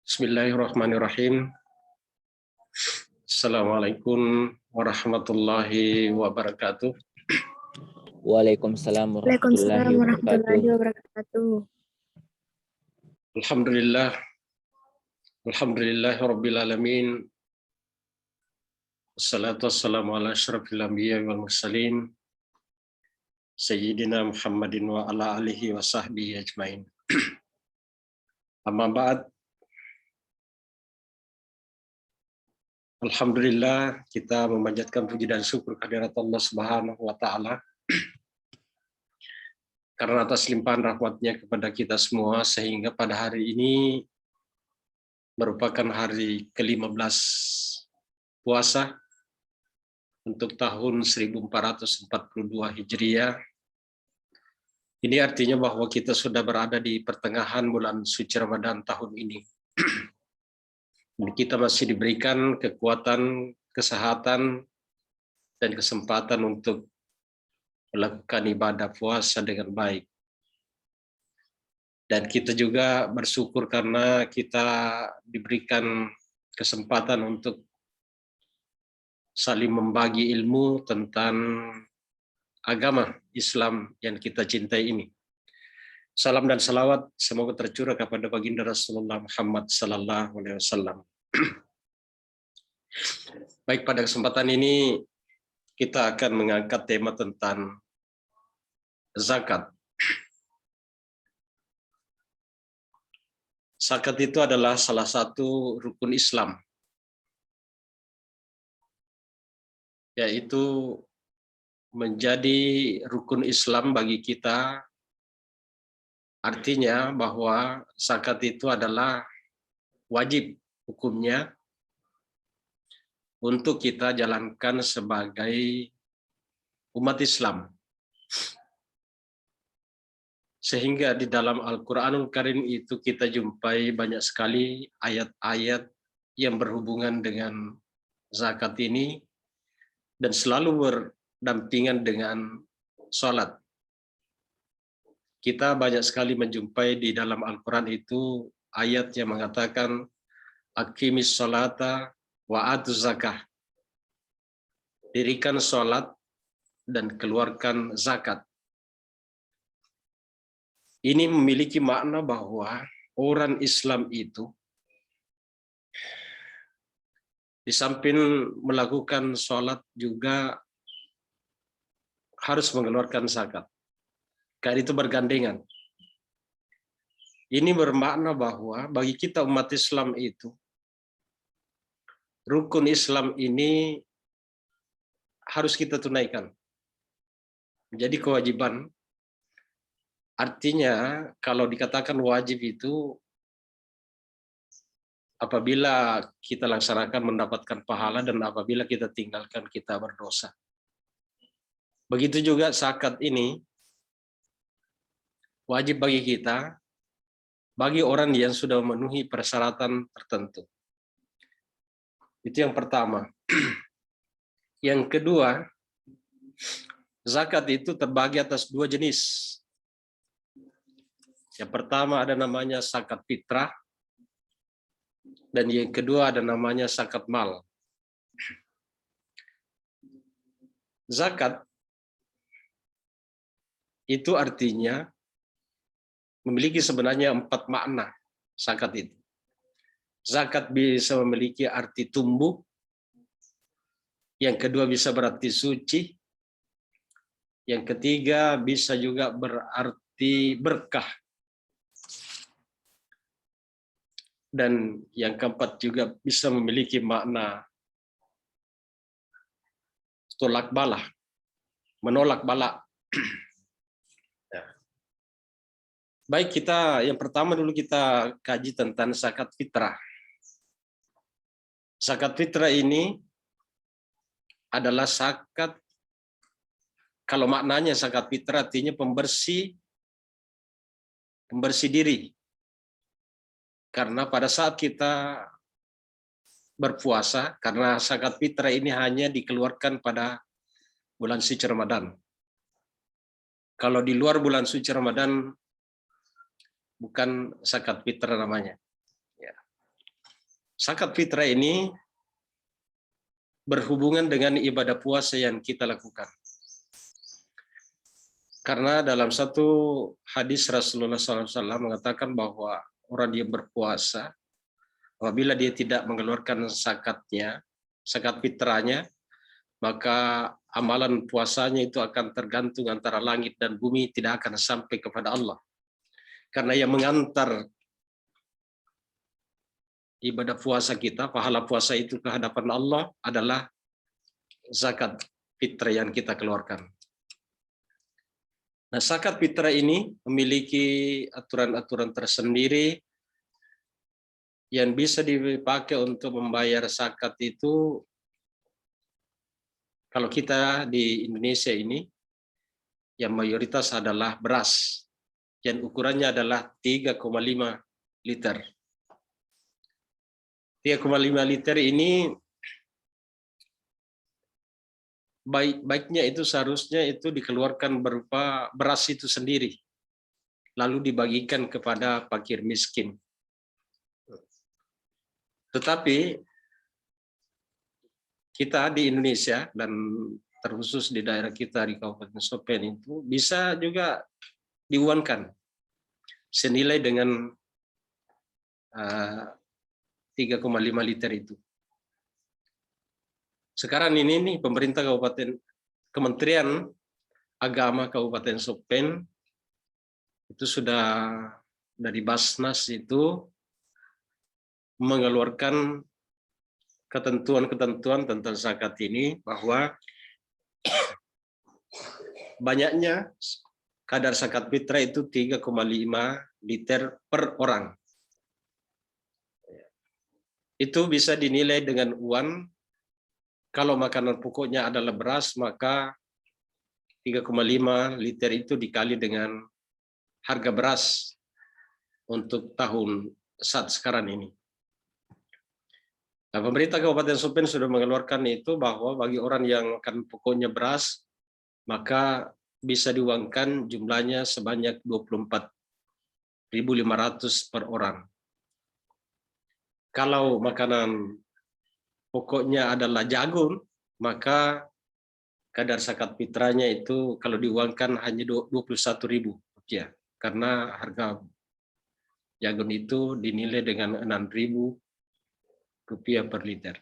Bismillahirrahmanirrahim. Assalamualaikum warahmatullahi wabarakatuh. Waalaikumsalam Waalaikumsalam warahmatullahi warahmatullahi wabarakatuh. wabarakatuh. Alhamdulillahirabbil alamin. Wassalatu wassalamu ala asyrafil anbiya'i wal mursalin sayyidina Muhammadin wa ala alihi wa sahbihi ajmain. Amma ba'd. Alhamdulillah, kita memanjatkan puji dan syukur kehadirat Allah Subhanahu wa taala karena atas limpahan rahmatnya kepada kita semua, sehingga pada hari ini merupakan hari ke-15 puasa untuk tahun 1442 Hijriah. Ini artinya bahwa kita sudah berada di pertengahan bulan suci Ramadan tahun ini. Kita masih diberikan kekuatan, kesehatan, dan kesempatan untuk melakukan ibadah puasa dengan baik. Dan kita juga bersyukur karena kita diberikan kesempatan untuk saling membagi ilmu tentang agama Islam yang kita cintai ini. Salam dan salawat semoga tercurah kepada baginda Rasulullah Muhammad sallallahu alaihi wasallam. Baik, pada kesempatan ini kita akan mengangkat tema tentang zakat. Zakat itu adalah salah satu rukun Islam, yaitu menjadi rukun Islam bagi kita. Artinya bahwa zakat itu adalah wajib hukumnya untuk kita jalankan sebagai umat Islam. Sehingga di dalam Al-Quranul Karim itu kita jumpai banyak sekali ayat-ayat yang berhubungan dengan zakat ini dan selalu berdampingan dengan sholat. Kita banyak sekali menjumpai di dalam Al-Quran itu ayat yang mengatakan aqimis sholata wa atuz zakah. Dirikan sholat dan keluarkan zakat. Ini memiliki makna bahwa orang Islam itu di samping melakukan sholat juga harus mengeluarkan zakat. Karena itu bergandengan. Ini bermakna bahwa bagi kita umat Islam itu, rukun Islam ini harus kita tunaikan. Menjadi kewajiban. Artinya kalau dikatakan wajib itu apabila kita laksanakan mendapatkan pahala, dan apabila kita tinggalkan kita berdosa. Begitu juga zakat ini wajib bagi kita, bagi orang yang sudah memenuhi persyaratan tertentu. Itu yang pertama. Yang kedua, zakat itu terbagi atas dua jenis. Yang pertama ada namanya zakat fitrah, dan yang kedua ada namanya zakat mal. Zakat itu artinya memiliki sebenarnya 4 makna zakat itu. Zakat bisa memiliki arti tumbuh, yang kedua bisa berarti suci, yang ketiga bisa juga berarti berkah, dan yang keempat juga bisa memiliki makna tolak bala, menolak bala. Baik, yang pertama dulu kita kaji tentang zakat fitrah. Zakat fitrah ini adalah zakat, kalau maknanya zakat fitrah artinya pembersih diri. Karena pada saat kita berpuasa, karena zakat fitrah ini hanya dikeluarkan pada bulan suci Ramadan. Kalau di luar bulan suci Ramadan, bukan zakat fitrah namanya. Ya. Zakat fitrah ini berhubungan dengan ibadah puasa yang kita lakukan. Karena dalam satu hadis Rasulullah SAW mengatakan bahwa orang yang berpuasa, apabila dia tidak mengeluarkan zakatnya, zakat fitrahnya, maka amalan puasanya itu akan tergantung antara langit dan bumi, tidak akan sampai kepada Allah. Karena yang mengantar ibadah puasa kita, pahala puasa itu ke hadapan Allah adalah zakat fitrah yang kita keluarkan. Nah, zakat fitrah ini memiliki aturan-aturan tersendiri yang bisa dipakai untuk membayar zakat itu. Kalau kita di Indonesia ini, yang mayoritas adalah beras, yang ukurannya adalah 3,5 liter. 3,5 liter ini baiknya itu seharusnya itu dikeluarkan berupa beras itu sendiri, lalu dibagikan kepada fakir miskin. Tetapi kita di Indonesia dan terkhusus di daerah kita di Kabupaten Sopen itu bisa juga diuangkan senilai dengan 3,5 liter itu. Sekarang ini nih pemerintah Kabupaten, Kementerian Agama Kabupaten Sopen itu sudah dari Basnas itu mengeluarkan ketentuan-ketentuan tentang zakat ini, bahwa banyaknya kadar zakat fitrah itu 3,5 liter per orang. Itu bisa dinilai dengan uang. Kalau makanan pokoknya adalah beras, maka 3,5 liter itu dikali dengan harga beras untuk tahun saat sekarang ini. Nah, pemerintah Kabupaten Sopen sudah mengeluarkan itu, bahwa bagi orang yang makan pokoknya beras, maka bisa diuangkan jumlahnya sebanyak 24.500 per orang. Kalau makanan pokoknya adalah jagung, maka kadar zakat fitrahnya itu kalau diuangkan hanya 21.000 rupiah, karena harga jagung itu dinilai dengan 6.000 rupiah per liter.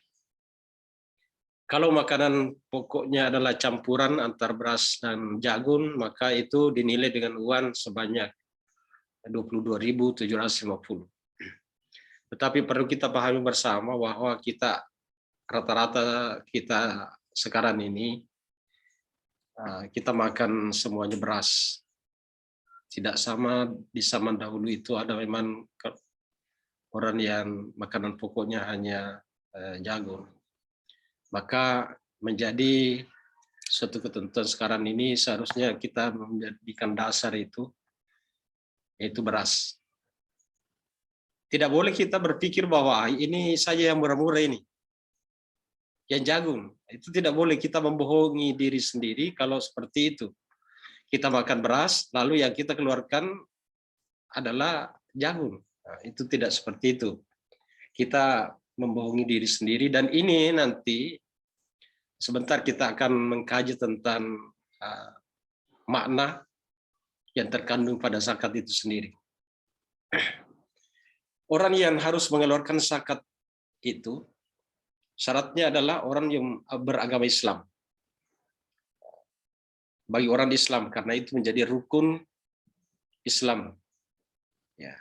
Kalau makanan pokoknya adalah campuran antar beras dan jagung, maka itu dinilai dengan uang sebanyak 22.750. Tetapi perlu kita pahami bersama bahwa kita rata-rata kita sekarang ini kita makan semuanya beras. Tidak sama di zaman dahulu itu ada memang orang yang makanan pokoknya hanya jagung. Maka menjadi suatu ketentuan sekarang ini seharusnya kita menjadikan dasar itu, yaitu beras. Tidak boleh kita berpikir bahwa ini saja yang murah-murah ini, yang jagung. Itu tidak boleh kita membohongi diri sendiri kalau seperti itu. Kita makan beras, lalu yang kita keluarkan adalah jagung. Nah, itu tidak seperti itu. Kita membohongi diri sendiri, dan ini nanti sebentar kita akan mengkaji tentang makna yang terkandung pada zakat itu sendiri. Orang yang harus mengeluarkan zakat itu syaratnya adalah orang yang beragama Islam. Bagi orang Islam, karena itu menjadi rukun Islam. Ya.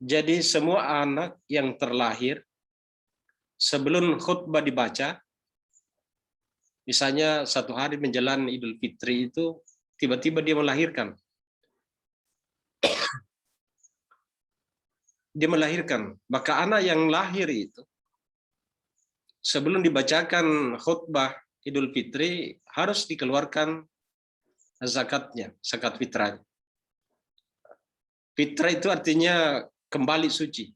Jadi semua anak yang terlahir sebelum khutbah dibaca, misalnya satu hari menjelang Idul Fitri itu tiba-tiba dia melahirkan. Dia melahirkan, maka anak yang lahir itu sebelum dibacakan khutbah Idul Fitri harus dikeluarkan zakatnya, zakat fitrah. Fitrah itu artinya kembali suci.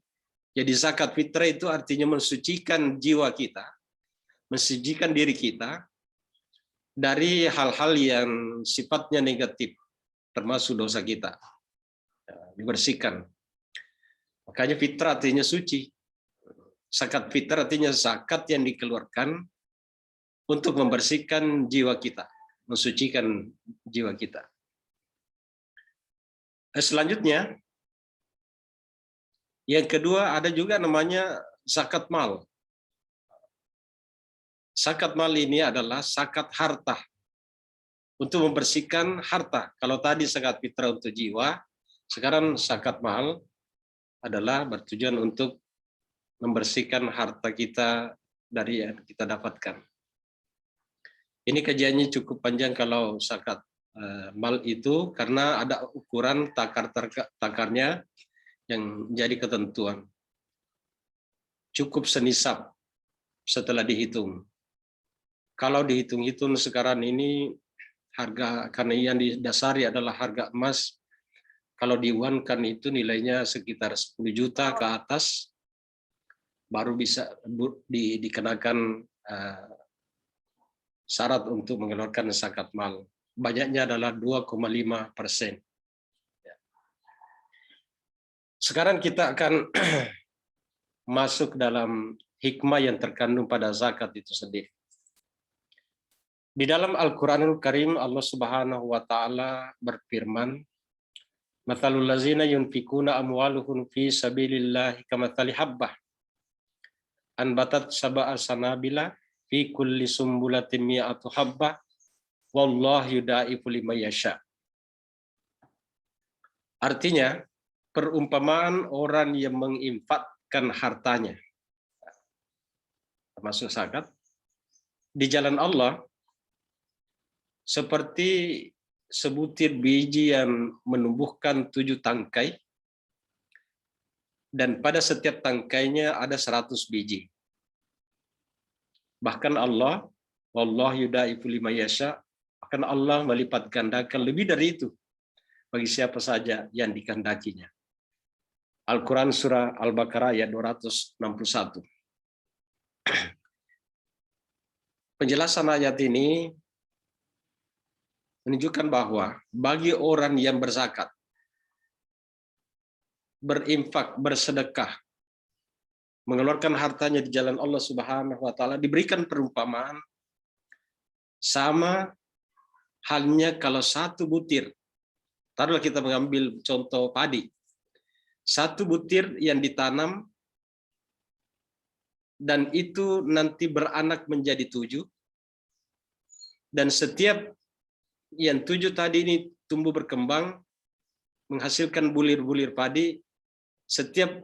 Jadi zakat fitrah itu artinya mensucikan jiwa kita, mensucikan diri kita dari hal-hal yang sifatnya negatif, termasuk dosa kita. dibersihkan. Makanya fitrah artinya suci. Zakat fitrah artinya zakat yang dikeluarkan untuk membersihkan jiwa kita, mensucikan jiwa kita. Selanjutnya, yang kedua ada juga namanya zakat mal. Zakat mal ini adalah zakat harta, untuk membersihkan harta. Kalau tadi zakat fitrah untuk jiwa, sekarang zakat mal adalah bertujuan untuk membersihkan harta kita dari yang kita dapatkan. Ini kajiannya cukup panjang kalau zakat mal itu, karena ada ukuran takarnya yang jadi ketentuan. Cukup senisab setelah dihitung. Kalau dihitung-hitung sekarang ini, harga, karena yang didasari adalah harga emas, kalau diuankan itu nilainya sekitar 10 juta ke atas, baru bisa dikenakan syarat untuk mengeluarkan zakat mal. Banyaknya adalah 2,5%. Sekarang kita akan masuk dalam hikmah yang terkandung pada zakat itu sendiri. Di dalam Al-Quranul Karim, Allah Subhanahu wa Ta'ala berfirman, "Mathalul ladzina yunfikuna amwaluhum fi sabilillahi kamathali habbah anbatat sab'a sanabila fi kulli sumbulatin mi'atu habbah wallahu yudaifu liman yasha." Artinya, perumpamaan orang yang menginfakkan hartanya, termasuk zakat, di jalan Allah, seperti sebutir biji yang menumbuhkan 7 tangkai, dan pada setiap tangkainya ada 100 biji. Bahkan Allah, wallahu yudaifu liman yasha, akan Allah melipat gandakan lebih dari itu bagi siapa saja yang dikehendakinya. Al-Quran Surah Al-Baqarah ayat 261. Penjelasan ayat ini menunjukkan bahwa bagi orang yang berzakat, berinfak, bersedekah, mengeluarkan hartanya di jalan Allah Subhanahu wa Ta'ala, diberikan perumpamaan sama halnya kalau satu butir, taruhlah kita mengambil contoh padi, satu butir yang ditanam dan itu nanti beranak menjadi 7, dan setiap yang 7 tadi ini tumbuh berkembang, menghasilkan bulir-bulir padi, setiap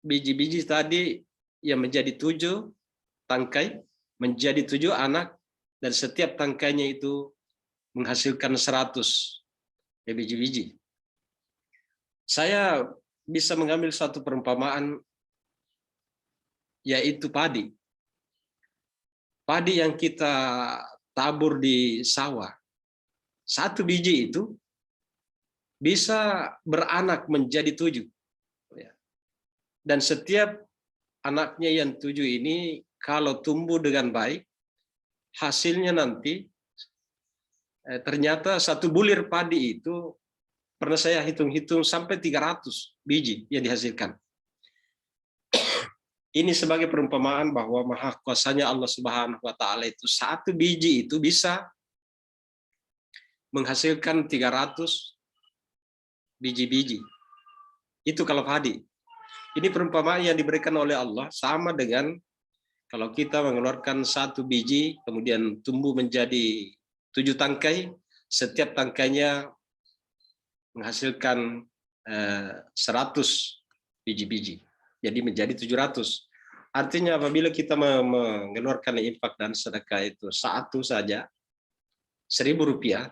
biji-biji tadi yang menjadi 7 tangkai, menjadi 7 anak, dan setiap tangkainya itu menghasilkan 100 biji-biji. Saya bisa mengambil satu perumpamaan, yaitu padi. Padi yang kita tabur di sawah, satu biji itu bisa beranak menjadi 7. Dan setiap anaknya yang 7 ini, kalau tumbuh dengan baik, hasilnya nanti ternyata satu bulir padi itu, pernah saya hitung-hitung, sampai 300 biji yang dihasilkan. Ini sebagai perumpamaan bahwa maha kuasanya Allah Subhanahu wa Ta'ala itu, satu biji itu bisa menghasilkan 300 biji-biji. Itu kalau padi. Ini perumpamaan yang diberikan oleh Allah, sama dengan kalau kita mengeluarkan satu biji, kemudian tumbuh menjadi 7 tangkai, setiap tangkainya menghasilkan 100 biji-biji. Jadi menjadi 700. Artinya apabila kita mengeluarkan infak dan sedekah itu satu saja, Rp1.000,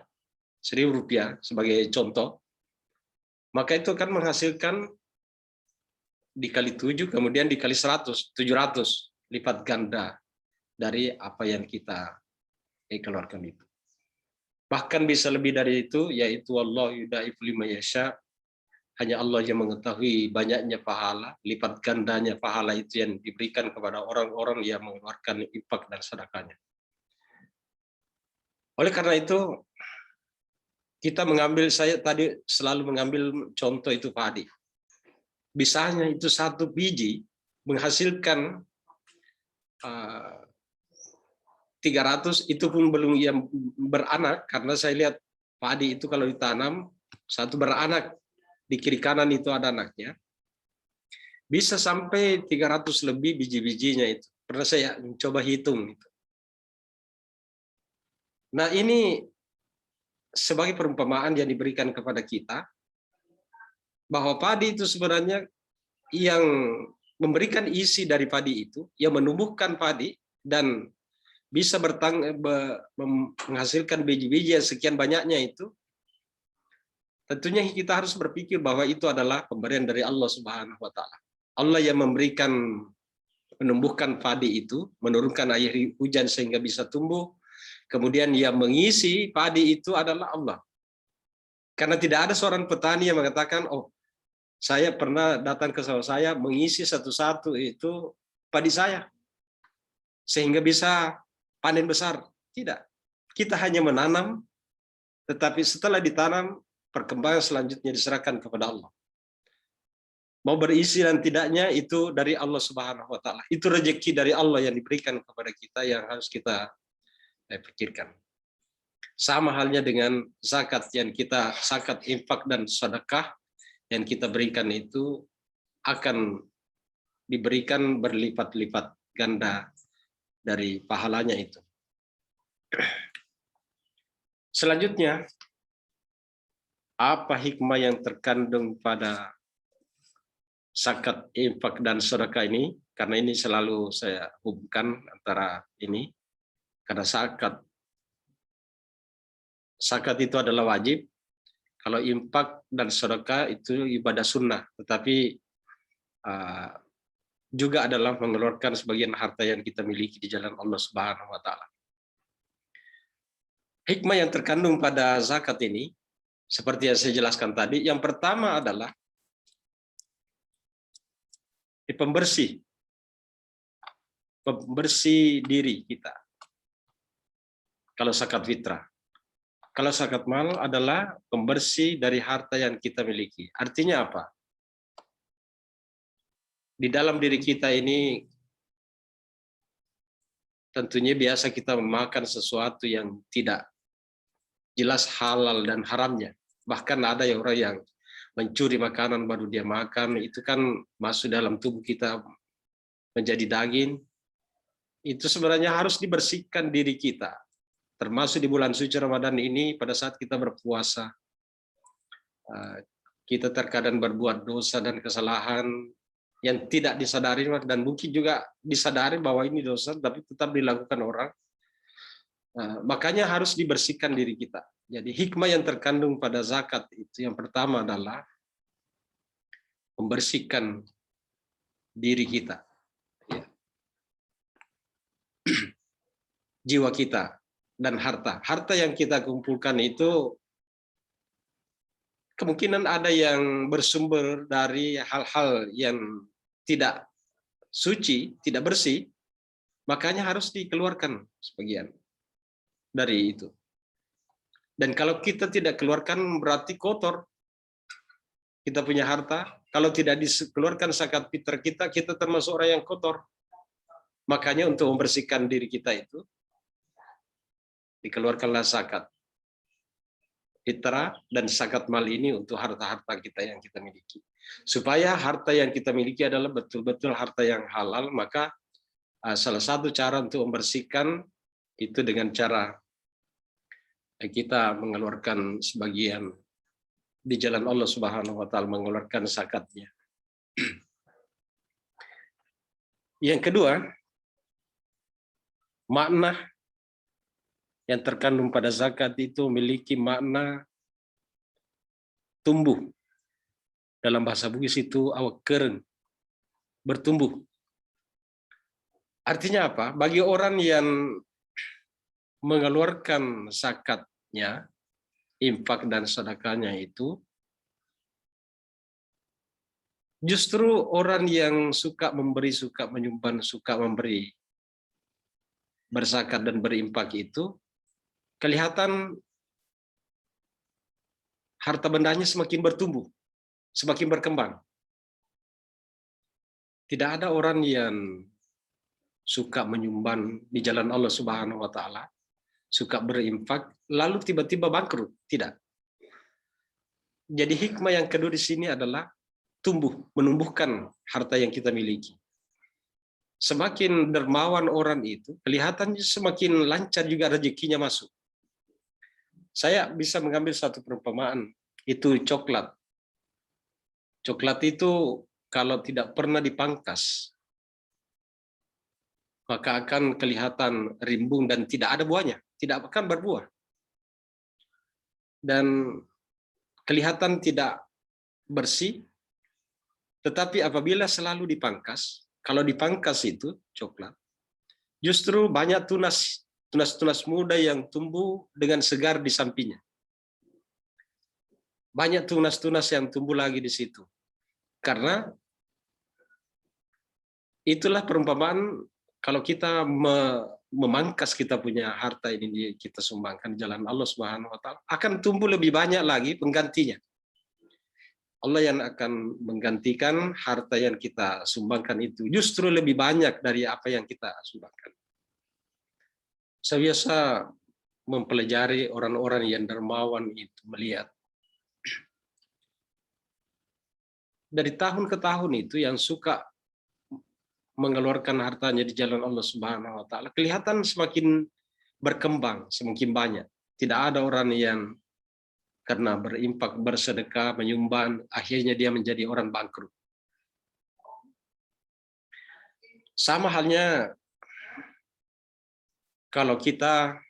Rp1.000 sebagai contoh, maka itu akan menghasilkan dikali 7, kemudian dikali 100, 700 lipat ganda dari apa yang kita keluarkan itu. Bahkan bisa lebih dari itu, yaitu Allah yudaifu liman yasha. Hanya Allah yang mengetahui banyaknya pahala, lipat gandanya pahala itu yang diberikan kepada orang-orang yang mengeluarkan infak dan sedekahnya. Oleh karena itu, saya tadi selalu mengambil contoh itu padi. Bisanya itu 1 biji menghasilkan 300, itu pun belum yang beranak, karena saya lihat padi itu kalau ditanam 1 beranak, di kiri kanan itu ada anaknya. Bisa sampai 300 lebih biji-bijinya itu. Pernah saya coba hitung itu. Nah, ini sebagai perumpamaan yang diberikan kepada kita bahwa padi itu sebenarnya yang memberikan isi dari padi itu, yang menumbuhkan padi dan bisa menghasilkan biji-biji yang sekian banyaknya itu, tentunya kita harus berpikir bahwa itu adalah pemberian dari Allah Subhanahu wa Ta'ala. Allah yang memberikan, menumbuhkan padi itu, menurunkan air hujan sehingga bisa tumbuh, kemudian yang mengisi padi itu adalah Allah. Karena tidak ada seorang petani yang mengatakan, oh, saya pernah datang ke sawah saya mengisi satu-satu itu padi saya sehingga bisa panen besar. Tidak. Kita hanya menanam, tetapi setelah ditanam, perkembangan selanjutnya diserahkan kepada Allah. Mau berisi dan tidaknya itu dari Allah Subhanahu wa Ta'ala. Itu rezeki dari Allah yang diberikan kepada kita yang harus kita pikirkan. Sama halnya dengan zakat yang kita, zakat, infak dan sedekah yang kita berikan itu akan diberikan berlipat-lipat ganda dari pahalanya itu. Selanjutnya, apa hikmah yang terkandung pada zakat, infak dan sedekah ini? Karena ini selalu saya hubungkan antara ini, karena zakat itu adalah wajib, kalau infak dan sedekah itu ibadah sunnah, tetapi juga adalah mengeluarkan sebagian harta yang kita miliki di jalan Allah Subhanahu wa Ta'ala. Hikmah yang terkandung pada zakat ini, seperti yang saya jelaskan tadi, yang pertama adalah pembersih diri kita. Kalau zakat fitrah. Kalau zakat mal adalah pembersih dari harta yang kita miliki. Artinya apa? Di dalam diri kita ini tentunya biasa kita memakan sesuatu yang tidak jelas halal dan haramnya. Bahkan ada orang yang mencuri makanan baru dia makan, itu kan masuk dalam tubuh kita menjadi daging. Itu sebenarnya harus dibersihkan diri kita. Termasuk di bulan suci Ramadan ini, pada saat kita berpuasa, kita terkadang berbuat dosa dan kesalahan yang tidak disadari, dan mungkin juga disadari bahwa ini dosa, tapi tetap dilakukan orang. Makanya harus dibersihkan diri kita. Jadi hikmah yang terkandung pada zakat itu yang pertama adalah membersihkan diri kita, ya. Jiwa kita dan harta. Harta yang kita kumpulkan itu kemungkinan ada yang bersumber dari hal-hal yang tidak suci, tidak bersih, makanya harus dikeluarkan sebagian dari itu. Dan kalau kita tidak keluarkan berarti kotor. Kita punya harta, kalau tidak dikeluarkan zakat fitrah kita, kita termasuk orang yang kotor. Makanya untuk membersihkan diri kita itu, dikeluarkanlah zakat fitrah dan zakat mal ini untuk harta-harta kita yang kita miliki. Supaya harta yang kita miliki adalah betul-betul harta yang halal, maka salah satu cara untuk membersihkan itu dengan cara kita mengeluarkan sebagian di jalan Allah Subhanahu wa Ta'ala, mengeluarkan zakatnya. Yang kedua, makna yang terkandung pada zakat itu memiliki makna tumbuh. Dalam bahasa Bugis itu awak keren, bertumbuh. Artinya apa? Bagi orang yang mengeluarkan zakatnya, infak dan sedekahnya itu, justru orang yang suka memberi, suka menyumbang, suka memberi, berzakat dan berinfak itu kelihatan harta bendanya semakin bertumbuh, semakin berkembang. Tidak ada orang yang suka menyumbang di jalan Allah Subhanahu wa taala, suka berinfak lalu tiba-tiba bangkrut, tidak. Jadi hikmah yang kedua di sini adalah menumbuhkan harta yang kita miliki. Semakin dermawan orang itu, kelihatannya semakin lancar juga rezekinya masuk. Saya bisa mengambil satu perumpamaan, itu coklat. Coklat itu kalau tidak pernah dipangkas, maka akan kelihatan rimbun dan tidak ada buahnya, tidak akan berbuah. Dan kelihatan tidak bersih, tetapi apabila selalu dipangkas, kalau dipangkas itu coklat, justru banyak tunas muda yang tumbuh dengan segar di sampingnya. Banyak tunas-tunas yang tumbuh lagi di situ. Karena itulah perumpamaan kalau kita memangkas kita punya harta ini, kita sumbangkan di jalan Allah Subhanahu wa taala, akan tumbuh lebih banyak lagi penggantinya. Allah yang akan menggantikan harta yang kita sumbangkan itu justru lebih banyak dari apa yang kita sumbangkan. Saya biasa mempelajari orang-orang yang dermawan itu, melihat dari tahun ke tahun itu yang suka mengeluarkan hartanya di jalan Allah Subhanahu wa taala kelihatan semakin berkembang, semakin banyak. Tidak ada orang yang karena berimpak, bersedekah, menyumbang, akhirnya dia menjadi orang bangkrut. Sama halnya kalau kita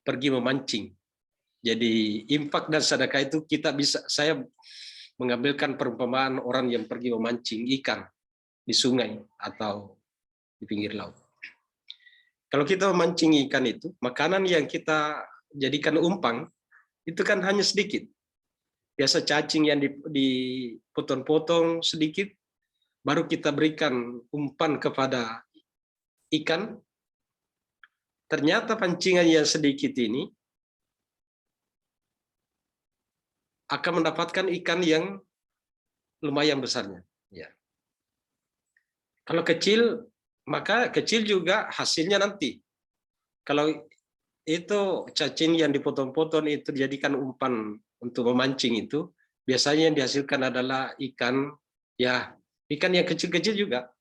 pergi memancing. Jadi infak dan sedekah itu saya mengambilkan perumpamaan orang yang pergi memancing ikan di sungai atau di pinggir laut. Kalau kita memancing ikan itu, makanan yang kita jadikan umpan itu kan hanya sedikit. Biasa cacing yang dipotong-potong sedikit, baru kita berikan umpan kepada ikan. Ternyata pancingan yang sedikit ini akan mendapatkan ikan yang lumayan besarnya. Ya. Kalau kecil, maka kecil juga hasilnya nanti. Kalau itu cacing yang dipotong-potong itu dijadikan umpan untuk memancing itu, biasanya yang dihasilkan adalah ikan yang kecil-kecil juga.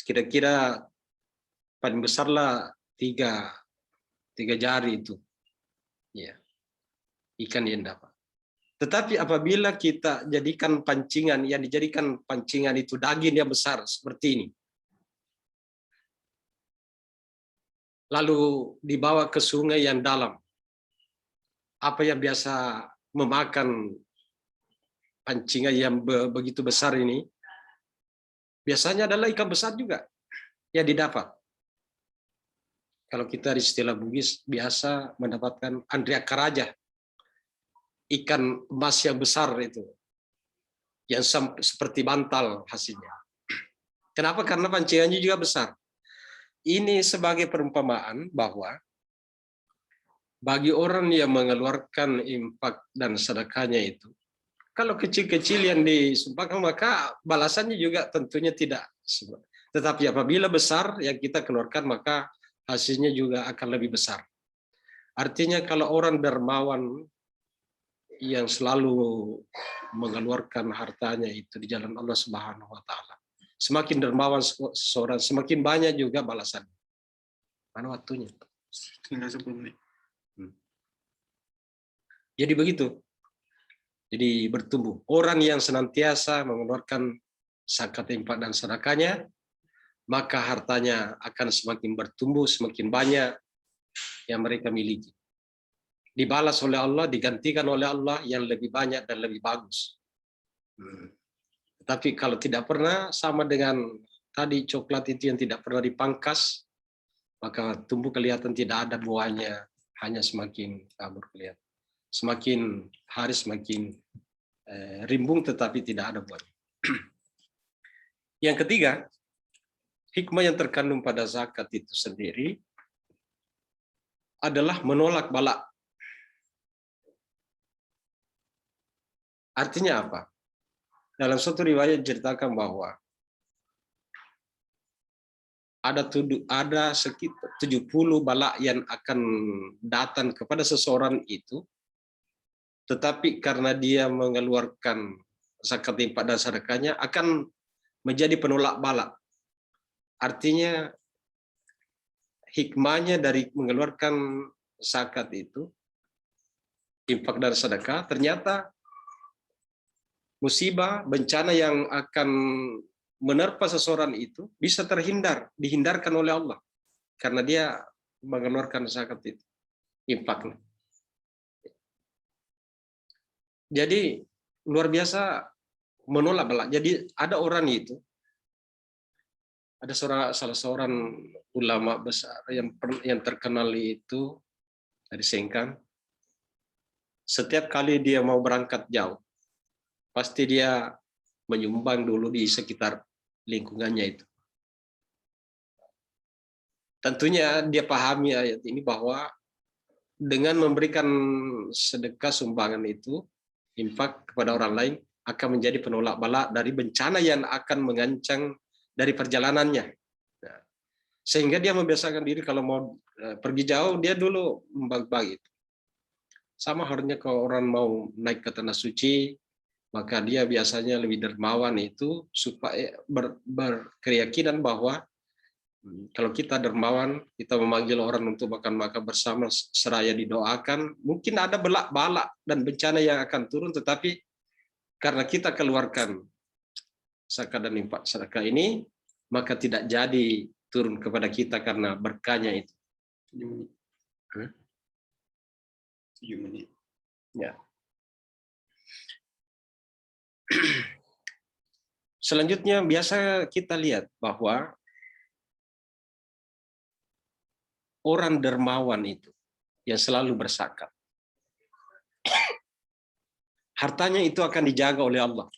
Kira-kira paling besarlah tiga jari itu. Ya. Ikan yang dapat. Tetapi apabila kita jadikan pancingan, yang dijadikan pancingan itu daging yang besar seperti ini, lalu dibawa ke sungai yang dalam, apa yang biasa memakan pancingan yang begitu besar ini, biasanya adalah ikan besar juga yang didapat. Kalau kita di istilah Bugis biasa mendapatkan Andrea Karaja, ikan emas yang besar itu, yang seperti bantal hasilnya. Kenapa? Karena pancingannya juga besar. Ini sebagai perumpamaan bahwa bagi orang yang mengeluarkan infak dan sedekahnya itu, kalau kecil-kecil yang disumpahkan maka balasannya juga tentunya tidak. Tetapi apabila besar yang kita keluarkan maka hasilnya juga akan lebih besar. Artinya kalau orang dermawan yang selalu mengeluarkan hartanya itu di jalan Allah Subhanahu wa taala, semakin dermawan seseorang, semakin banyak juga balasannya. Mana waktunya? Tinggal 10 menit. Jadi begitu. Jadi bertumbuh. Orang yang senantiasa mengeluarkan zakat, infak dan sedekahnya, maka hartanya akan semakin bertumbuh, semakin banyak yang mereka miliki. Dibalas oleh Allah, digantikan oleh Allah yang lebih banyak dan lebih bagus. Tapi kalau tidak pernah, sama dengan tadi coklat itu yang tidak pernah dipangkas, maka tumbuh kelihatan tidak ada buahnya, hanya semakin kabur kelihatan. Semakin hari semakin rimbung tetapi tidak ada buahnya. Yang ketiga, hikmah yang terkandung pada zakat itu sendiri adalah menolak bala. Artinya apa? Dalam suatu riwayat ceritakan bahwa ada sekitar 70 bala yang akan datang kepada seseorang itu, tetapi karena dia mengeluarkan zakat, infak, dan sedekahnya akan menjadi penolak bala. Artinya hikmahnya dari mengeluarkan zakat itu, infak dan sedekah, ternyata musibah, bencana yang akan menerpa seseorang itu bisa dihindarkan oleh Allah karena dia mengeluarkan zakat itu, infak. Jadi luar biasa menolak bala. Jadi ada orang itu, ada salah seorang ulama besar yang terkenal itu dari Sengkang. Setiap kali dia mau berangkat jauh, pasti dia menyumbang dulu di sekitar lingkungannya itu. Tentunya dia pahami ayat ini bahwa dengan memberikan sedekah sumbangan itu, infak kepada orang lain, akan menjadi penolak bala dari bencana yang akan mengancam dari perjalanannya. Nah, sehingga dia membiasakan diri kalau mau pergi jauh, dia dulu membagi-bagi. Sama halnya kalau orang mau naik ke tanah suci, maka dia biasanya lebih dermawan itu supaya berkeyakinan bahwa kalau kita dermawan, kita memanggil orang untuk makan-makan bersama seraya didoakan, mungkin ada bala dan bencana yang akan turun, tetapi karena kita keluarkan zakat dan infak sedekah ini, maka tidak jadi turun kepada kita karena berkahnya itu. 7 menit. 7 menit. Ya. Selanjutnya biasa kita lihat bahwa orang dermawan itu yang selalu berzakat, hartanya itu akan dijaga oleh Allah.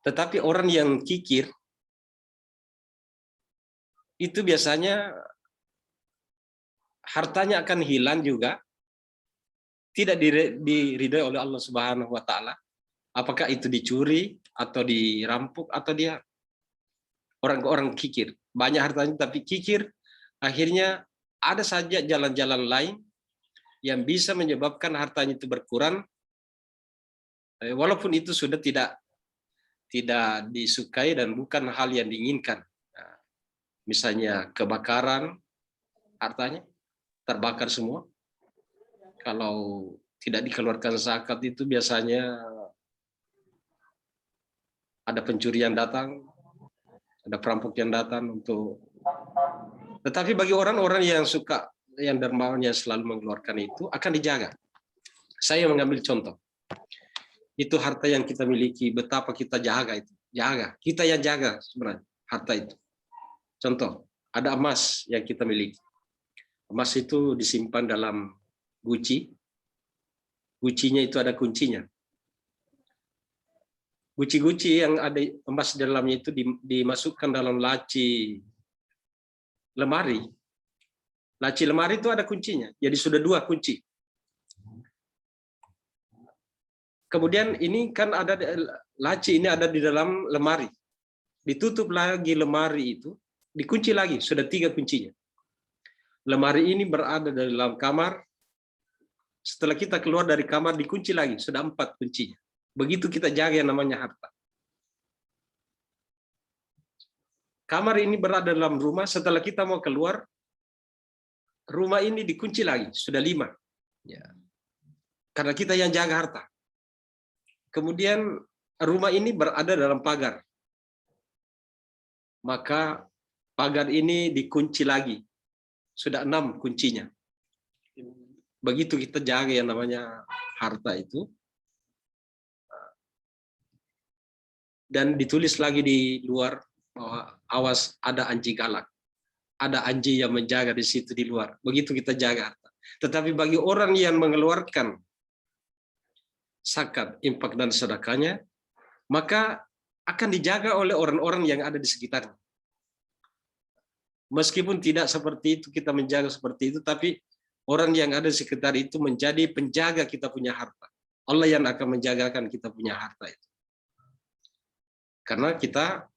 Tetapi orang yang kikir itu biasanya hartanya akan hilang juga, tidak diridhoi oleh Allah Subhanahu wa taala. Apakah itu dicuri atau dirampok atau dia orang-orang kikir. Banyak hartanya tapi kikir, akhirnya ada saja jalan-jalan lain yang bisa menyebabkan hartanya itu berkurang, walaupun itu sudah tidak disukai dan bukan hal yang diinginkan. Misalnya kebakaran, hartanya terbakar semua. Kalau tidak dikeluarkan zakat itu biasanya ada pencurian datang, ada perampok yang datang untuk. Tetapi bagi orang-orang yang suka, yang dermawan, yang selalu mengeluarkan itu akan dijaga. Saya mengambil contoh. Itu harta yang kita miliki, betapa kita jaga itu. Jaga. Kita yang jaga sebenarnya harta itu. Contoh, ada emas yang kita miliki. Emas itu disimpan dalam guci. Gucinya itu ada kuncinya. Guci-guci yang ada emas di dalamnya itu dimasukkan dalam laci lemari. Laci lemari itu ada kuncinya. Jadi sudah 2 kunci. Kemudian ini kan ada laci ini ada di dalam lemari. Ditutup lagi lemari itu, dikunci lagi, sudah 3 kuncinya. Lemari ini berada di dalam kamar. Setelah kita keluar dari kamar dikunci lagi, sudah 4 kuncinya. Begitu kita jaga yang namanya harta. Kamar ini berada dalam rumah, setelah kita mau keluar, rumah ini dikunci lagi, sudah 5. Ya. Karena kita yang jaga harta. Kemudian rumah ini berada dalam pagar. Maka pagar ini dikunci lagi. Sudah 6 kuncinya. Begitu kita jaga yang namanya harta itu. Dan ditulis lagi di luar bahwa awas ada anjing galak. Ada anjing yang menjaga di situ di luar. Begitu kita jaga harta. Tetapi bagi orang yang mengeluarkan zakat, infak dan sedekahnya, maka akan dijaga oleh orang-orang yang ada di sekitarnya. Meskipun tidak seperti itu, kita menjaga seperti itu, tapi orang yang ada di sekitar itu menjadi penjaga kita punya harta. Allah yang akan menjagakan kita punya harta itu. Karena kita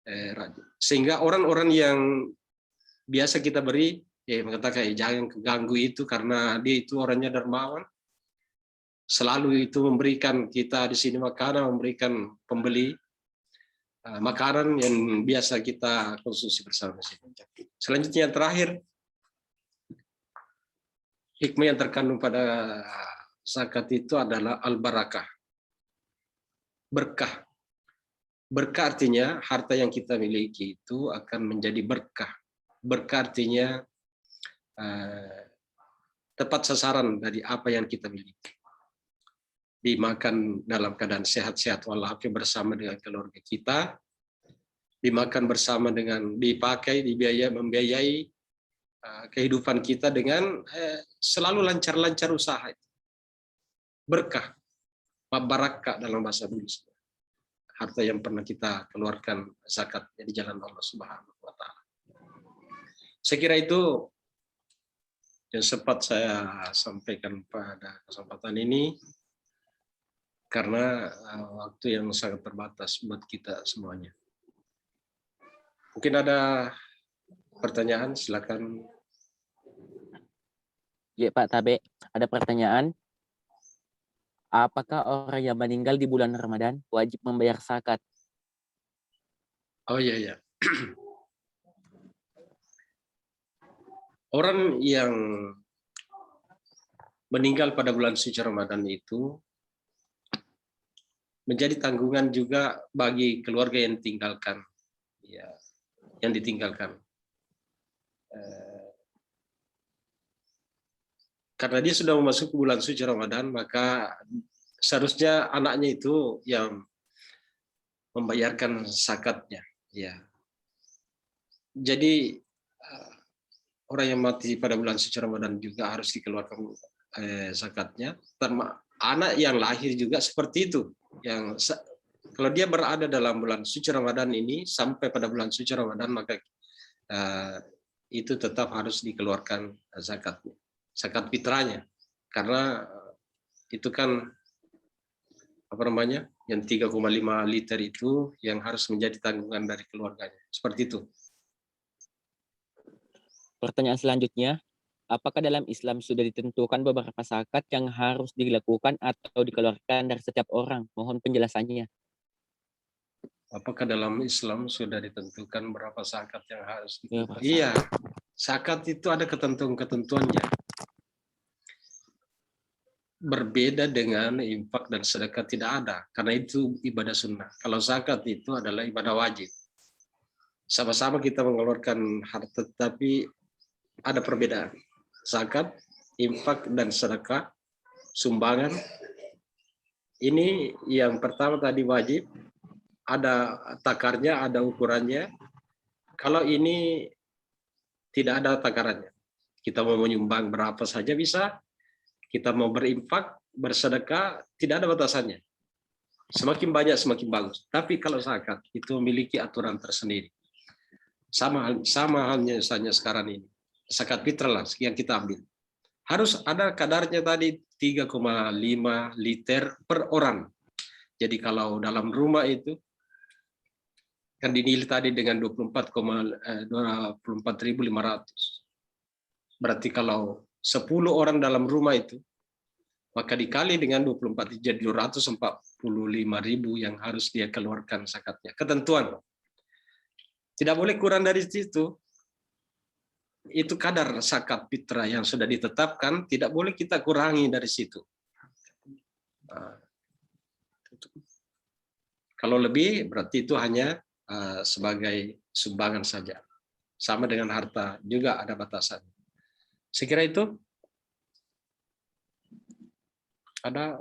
rajin. Sehingga orang-orang yang biasa kita beri, mengatakan jangan keganggu itu karena dia itu orangnya dermawan. Selalu itu memberikan kita di sini makanan, memberikan pembeli makanan yang biasa kita konsumsi bersama di sini. Selanjutnya yang terakhir, hikmah yang terkandung pada zakat itu adalah al-barakah. Berkah. Berkah artinya harta yang kita miliki itu akan menjadi berkah. Berkah artinya tepat sasaran dari apa yang kita miliki. Dimakan dalam keadaan sehat-sehat walafiat bersama dengan keluarga kita, dimakan bersama dengan dipakai, membiayai kehidupan kita dengan selalu lancar-lancar usaha. Berkah, barakah dalam bahasa Indonesia. Harta yang pernah kita keluarkan zakat di jalan Allah Subhanahu wa taala. Saya kira itu yang sempat saya sampaikan pada kesempatan ini. Karena waktu yang sangat terbatas buat kita semuanya. Mungkin ada pertanyaan, silakan. Ya, Pak Tabe, ada pertanyaan. Apakah orang yang meninggal di bulan Ramadan wajib membayar zakat? Oh iya. Orang yang meninggal pada bulan suci Ramadan itu menjadi tanggungan juga bagi keluarga yang ditinggalkan, yang ditinggalkan. Karena dia sudah memasuki bulan suci Ramadan, maka seharusnya anaknya itu yang membayarkan zakatnya. Ya. Jadi orang yang mati pada bulan suci Ramadan juga harus dikeluarkan zakatnya. Anak yang lahir juga seperti itu. Yang kalau dia berada dalam bulan suci Ramadan ini sampai pada bulan suci Ramadan, maka itu tetap harus dikeluarkan zakatnya, zakat fitrahnya, karena itu kan yang 3,5 liter itu yang harus menjadi tanggungan dari keluarganya, seperti itu. Pertanyaan selanjutnya, apakah dalam Islam sudah ditentukan beberapa zakat yang harus dilakukan atau dikeluarkan dari setiap orang? Mohon penjelasannya. Apakah dalam Islam sudah ditentukan berapa zakat yang harus dikeluarkan? Ya, iya, zakat itu ada ketentuan-ketentuannya. Berbeda dengan infak dan sedekah tidak ada, karena itu ibadah sunnah. Kalau zakat itu adalah ibadah wajib. Sama-sama kita mengeluarkan harta, tapi ada perbedaan. Zakat, infak, dan sedekah, sumbangan, ini yang pertama tadi wajib, ada takarnya, ada ukurannya. Kalau ini tidak ada takarannya, kita mau menyumbang berapa saja bisa, kita mau berinfak, bersedekah, tidak ada batasannya. Semakin banyak semakin bagus. Tapi kalau zakat itu memiliki aturan tersendiri. Sama halnya misalnya sekarang ini. Zakat fitrah lah yang kita ambil. Harus ada kadarnya tadi 3,5 liter per orang. Jadi kalau dalam rumah itu kan dinilai tadi dengan 24.500. Berarti kalau 10 orang dalam rumah itu, maka dikali dengan 24 jadi 245.000 yang harus dia keluarkan zakatnya. Ketentuan. Tidak boleh kurang dari situ. Itu kadar zakat fitrah yang sudah ditetapkan, tidak boleh kita kurangi dari situ. Kalau lebih berarti itu hanya sebagai sumbangan saja. Sama dengan harta juga ada batasan. Saya kira itu. Ada